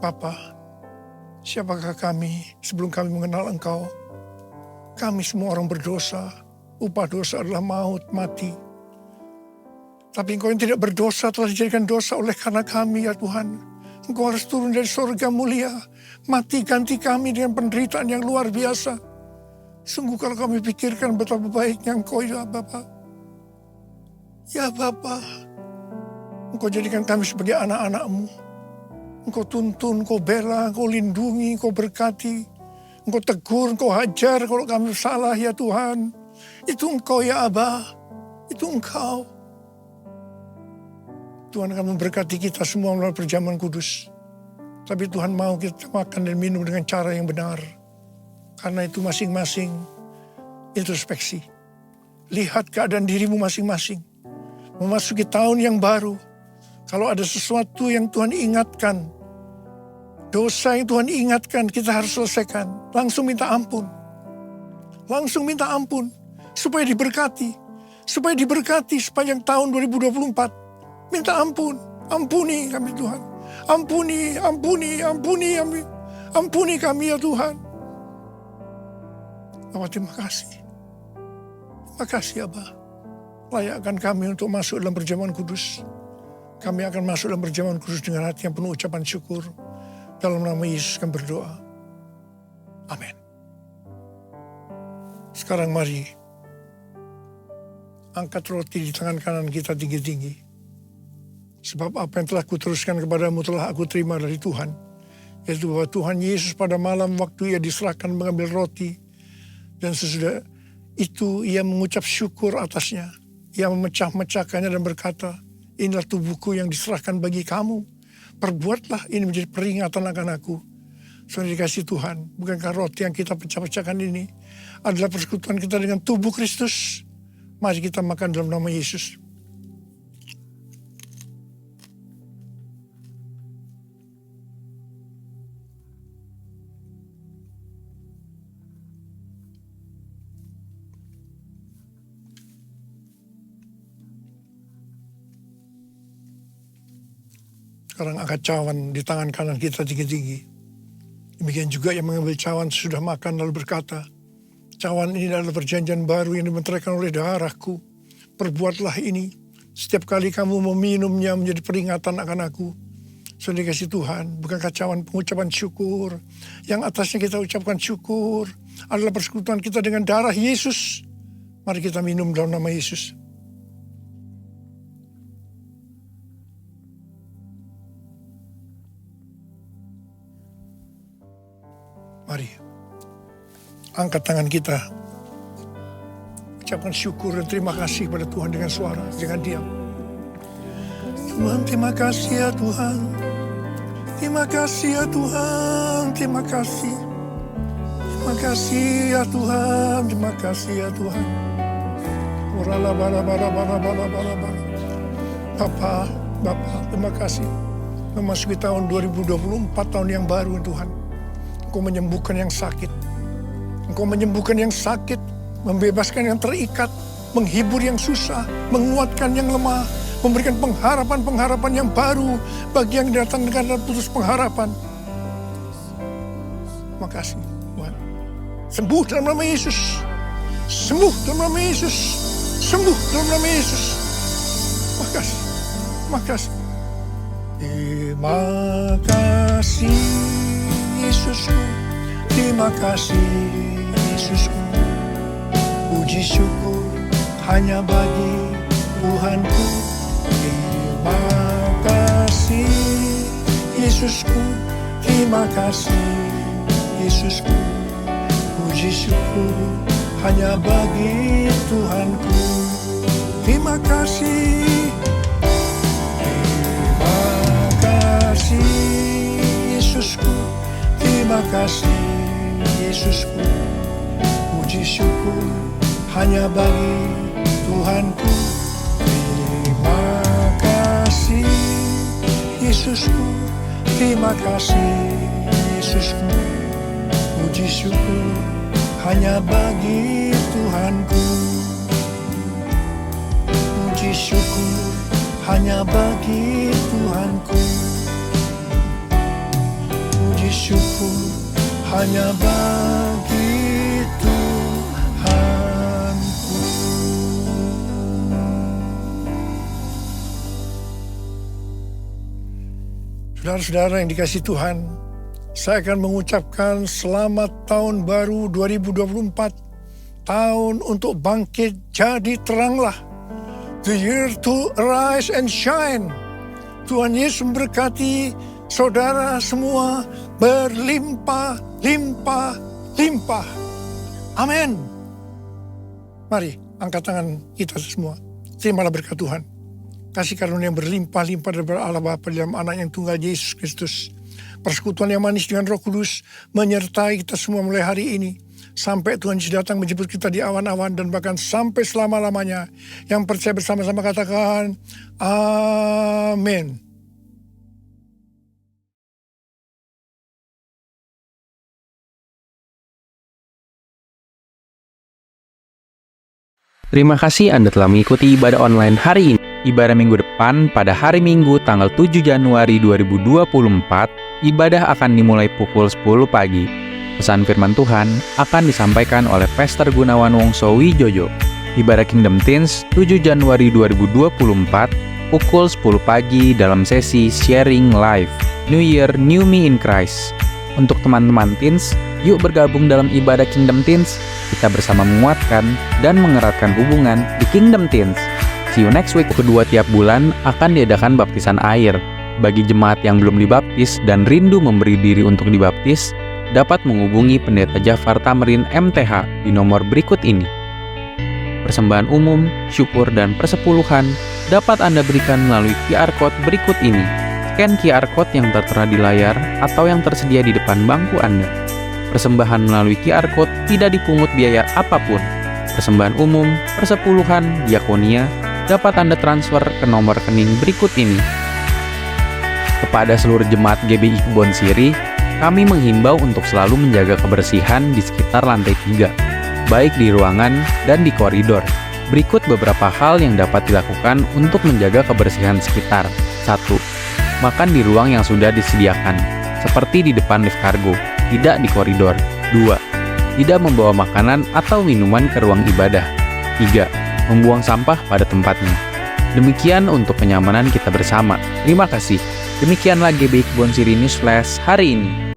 E: Bapa, siapakah kami sebelum kami mengenal Engkau? Kami semua orang berdosa. Upah dosa adalah maut, mati. Tapi Engkau yang tidak berdosa telah dijadikan dosa oleh karena kami, ya Tuhan. Engkau harus turun dari surga mulia. Mati ganti kami dengan penderitaan yang luar biasa. Sungguh kalau kami pikirkan betapa baiknya Engkau, ya Bapa. Ya Bapa, Engkau jadikan kami sebagai anak-anak-Mu. Engkau tuntun, Engkau bela, Engkau lindungi, Engkau berkati. Engkau tegur, Engkau hajar kalau kami salah, ya Tuhan. Itu Engkau, ya Abah. Itu Engkau. Tuhan akan memberkati kita semua melalui perjamuan kudus. Tapi Tuhan mau kita makan dan minum dengan cara yang benar. Karena itu masing-masing introspeksi. Lihat keadaan dirimu masing-masing. Memasuki tahun yang baru. Kalau ada sesuatu yang Tuhan ingatkan, dosa yang Tuhan ingatkan, kita harus selesaikan. Langsung minta ampun. Langsung minta ampun. Supaya diberkati. Supaya diberkati sepanjang tahun 2024. Minta ampun. Ampuni kami Tuhan. Ampuni, ampuni, ampuni, ampuni. Ampuni kami ya Tuhan. Bapa, terima kasih. Terima kasih Abah. Layakkan kami untuk masuk dalam perjamuan kudus. Kami akan masuk dalam perjamuan kudus dengan hati yang penuh ucapan syukur. Dalam nama Yesus kami berdoa. Amin. Sekarang mari angkat roti di tangan kanan kita tinggi-tinggi. Sebab apa yang telah kuteruskan kepadamu telah aku terima dari Tuhan. Yaitu bahwa Tuhan Yesus pada malam waktu ia diserahkan mengambil roti. Dan sesudah itu ia mengucap syukur atasnya. Ia memecah-mecahkannya dan berkata, inilah tubuhku yang diserahkan bagi kamu. Perbuatlah ini menjadi peringatan akan aku. Saudara dikasih Tuhan, bukankah roti yang kita pecah-pecahkan ini adalah persekutuan kita dengan tubuh Kristus? Mari kita makan dalam nama Yesus. Sekarang angkat cawan di tangan kanan kita tinggi-tinggi. Demikian juga yang mengambil cawan sudah makan lalu berkata, cawan ini adalah perjanjian baru yang dimeteraikan oleh darahku. Perbuatlah ini. Setiap kali kamu meminumnya menjadi peringatan akan aku. Saudara kasih Tuhan, bukankah cawan pengucapan syukur. Yang atasnya kita ucapkan syukur adalah persekutuan kita dengan darah Yesus. Mari kita minum dalam nama Yesus. Mari, angkat tangan kita. Ucapkan syukur dan terima kasih kepada Tuhan dengan suara, jangan diam. Tuhan, terima kasih ya Tuhan. Terima kasih ya Tuhan, terima kasih. Terima kasih ya Tuhan, terima kasih ya Tuhan. Bapa, terima kasih. Memasuki tahun 2024, tahun yang baru Tuhan. Engkau menyembuhkan yang sakit. Engkau menyembuhkan yang sakit, membebaskan yang terikat, menghibur yang susah, menguatkan yang lemah, memberikan pengharapan-pengharapan yang baru bagi yang datang dengan putus pengharapan. Terima kasih Tuhan. Sembuh dalam nama Yesus. Sembuh dalam nama Yesus. Sembuh dalam nama Yesus. Terima kasih. Terima kasih. Terima kasih Yesusku. Terima kasih Yesusku. Puji syukur hanya bagi Tuhanku. Terima kasih Yesusku. Terima kasih Yesusku. Puji syukur hanya bagi Tuhanku. Terima kasih. Terima kasih Yesusku. Terima kasih Yesusku. Puji syukur hanya bagi Tuhanku. Terima kasih Yesusku. Terima kasih Yesusku. Puji syukur hanya bagi Tuhanku. Puji syukur hanya bagi Tuhanku. Puji syukur hanya bagi Tuhanku. Saudara-saudara yang dikasihi Tuhan, saya akan mengucapkan selamat tahun baru 2024. Tahun untuk bangkit jadi teranglah. The year to arise and shine. Tuhan Yesus memberkati saudara semua berlimpah, limpah, limpah. Amin. Mari angkat tangan kita semua. Terimalah berkat Tuhan. Kasih karunia yang berlimpah-limpah dari Allah Bapa dalam anak yang tunggal Yesus Kristus. Persekutuan yang manis dengan Roh Kudus menyertai kita semua mulai hari ini. Sampai Tuhan Yesus datang menjemput kita di awan-awan dan bahkan sampai selama-lamanya. Yang percaya bersama-sama katakan, amin.
F: Terima kasih Anda telah mengikuti ibadah online hari ini. ibadah minggu depan pada hari Minggu tanggal 7 Januari 2024, ibadah akan dimulai pukul 10 pagi. Pesan firman Tuhan akan disampaikan oleh Pastor Gunawan Wongso Wijoyo. Ibadah Kingdom Teens 7 Januari 2024 pukul 10 pagi dalam sesi Sharing Life New Year New Me in Christ. Untuk teman-teman teens, yuk bergabung dalam ibadah Kingdom Teens. Kita bersama menguatkan dan mengeratkan hubungan di Kingdom Teens. See you next week. Kedua tiap bulan akan diadakan baptisan air. Bagi jemaat yang belum dibaptis dan rindu memberi diri untuk dibaptis, dapat menghubungi Pendeta Jafar Tamrin MTH di nomor berikut ini. Persembahan umum, syukur, dan persepuluhan dapat Anda berikan melalui QR Code berikut ini. Scan QR Code yang tertera di layar atau yang tersedia di depan bangku Anda. Persembahan melalui QR Code tidak dipungut biaya apapun. Persembahan umum, persepuluhan, diakonia dapat Anda transfer ke nomor rekening berikut ini. Kepada seluruh jemaat GBI Kebon Siri, kami menghimbau untuk selalu menjaga kebersihan di sekitar lantai 3. Baik di ruangan dan di koridor. Berikut beberapa hal yang dapat dilakukan untuk menjaga kebersihan sekitar. 1. Makan di ruang yang sudah disediakan, seperti di depan lift kargo, tidak di koridor. 2. Tidak membawa makanan atau minuman ke ruang ibadah. 3. Membuang sampah pada tempatnya. Demikian untuk kenyamanan kita bersama. Terima kasih. Demikianlah GBI Kebon Siri News Flash hari ini.